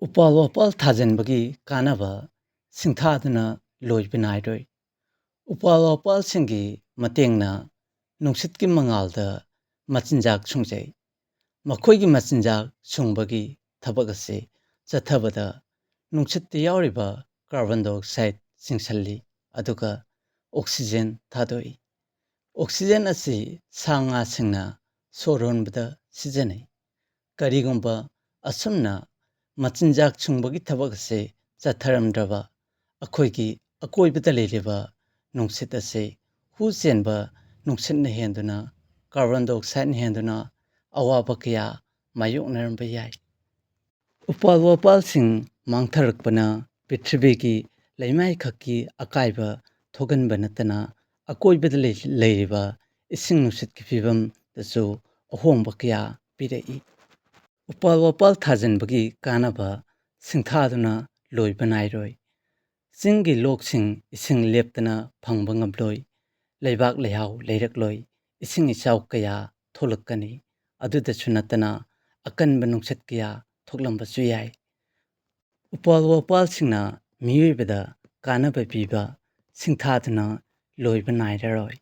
ꯎꯄꯥꯜ ꯋꯥꯄꯥꯜ ꯊꯥꯖꯤꯟꯕꯒꯤ ꯀꯥꯟꯅꯕ ꯁꯤꯡꯊꯥꯗꯨꯅ ꯂꯣꯏꯕ ꯅꯥꯏꯔꯣꯏ꯫ ꯎꯄꯥꯜ ꯋꯥꯄꯥꯜꯁꯤꯡꯒꯤ ꯃꯇꯦꯡꯅ ꯅꯨꯡꯁꯤꯠꯀꯤ ꯃꯉꯥꯜꯗ ꯃꯆꯤꯟꯖꯥꯛ ꯁꯨꯡꯖꯩ꯫ ꯃꯈꯣꯏꯒꯤ ꯃꯆꯤꯟꯖꯥꯛ ꯁꯨꯡꯕꯒꯤ ꯊꯕꯛ ꯑꯁꯤ ꯆꯠꯊꯕꯗ ꯅꯨꯡꯁꯤꯠꯇ ꯌꯥꯎꯔꯤꯕ ꯀꯥꯔꯕꯣꯟ ꯗꯥꯏꯑꯣꯛꯁꯥꯏꯠ ꯆꯤꯡꯁꯤꯜꯂꯤ ꯑꯗꯨꯒ ꯑꯣꯛꯁꯤꯖꯦꯟ ꯊꯥꯗꯣꯛꯏ꯫ ꯑꯣꯛꯁꯤꯖꯦꯟ ꯑꯁꯤ ꯁꯥ ꯉꯥꯁꯤꯡꯅ ꯁꯣꯔ ꯍꯣꯟꯕꯗ ꯁꯤꯖꯤꯟꯅꯩ꯫ ꯀꯔꯤꯒꯨꯝꯕ ꯑꯁꯨꯝꯅ ꯃꯆꯤꯟꯖꯥꯛ ꯁꯨꯡꯕꯒꯤ ꯊꯕꯛ ꯑꯁꯤ ꯆꯠꯊꯔꯝꯗ꯭ꯔꯕ ꯑꯩꯈꯣꯏꯒꯤ ꯑꯀꯣꯏꯕꯗ ꯂꯩꯔꯤꯕ ꯅꯨꯡꯁꯤꯠ ꯑꯁꯤ ꯍꯨ ꯆꯦꯟꯕ ꯅꯨꯡꯁꯤꯠꯅ ꯍꯦꯟꯗꯨꯅ ꯀꯥꯔꯕꯣꯟ ꯗꯥꯏꯑꯣꯛꯁꯥꯏꯠꯅ ꯍꯦꯟꯗꯨꯅ ꯑꯋꯥꯕ ꯀꯌꯥ ꯃꯥꯌꯣꯛꯅꯔꯝꯕ ꯌꯥꯏ꯫ ꯎꯄꯥꯜ ꯋꯥꯄꯥꯜꯁꯤꯡ ꯃꯥꯡꯊꯔꯛꯄꯅ ꯄ꯭ꯔꯤꯊꯤꯕꯤꯒꯤ ꯂꯩꯃꯥꯏꯈꯛꯀꯤ ꯑꯀꯥꯏꯕ ꯊꯣꯛꯍꯟꯕ ꯅꯠꯇꯅ ꯑꯀꯣꯏꯕꯗ ꯂꯩꯔꯤꯕ ꯏꯁꯤꯡ ꯅꯨꯡꯁꯤꯠꯀꯤ ꯐꯤꯕꯝꯗꯁꯨ ꯑꯍꯣꯡꯕ ꯀꯌꯥ ꯄꯤꯔꯛꯏ꯫ ꯎꯄꯥꯜ ꯋꯥꯄꯥꯜ ꯊꯥꯖꯤꯟꯕꯒꯤ ꯀꯥꯟꯅꯕ ꯁꯤꯡꯊꯥꯗꯨꯅ ꯂꯣꯏꯕ ꯅꯥꯏꯔꯣꯏ꯫ ꯆꯤꯡꯒꯤ ꯂꯣꯛꯁꯤꯡ ꯏꯁꯤꯡ ꯂꯦꯞꯇꯅ ꯐꯪꯕ ꯉꯝꯂꯣꯏ꯫ ꯂꯩꯕꯥꯛ ꯂꯩꯍꯥꯎ ꯂꯩꯔꯛꯂꯣꯏ꯫ ꯏꯁꯤꯡ ꯏꯆꯥꯎ ꯀꯌꯥ ꯊꯣꯛꯂꯛꯀꯅꯤ꯫ ꯑꯗꯨꯗꯁꯨ ꯅꯠꯇꯅ ꯑꯀꯟꯕ ꯅꯨꯡꯁꯤꯠ ꯀꯌꯥ ꯊꯣꯛꯂꯝꯕꯁꯨ ꯌꯥꯏ꯫ ꯎꯄꯥꯜ ꯋꯥꯄꯥꯜꯁꯤꯡꯅ ꯃꯤꯑꯣꯏꯕꯗ ꯀꯥꯟꯅꯕ ꯄꯤꯕ ꯁꯤꯡꯊꯥꯗꯨꯅ ꯂꯣꯏꯕ ꯅꯥꯏꯔꯔꯣꯏ꯫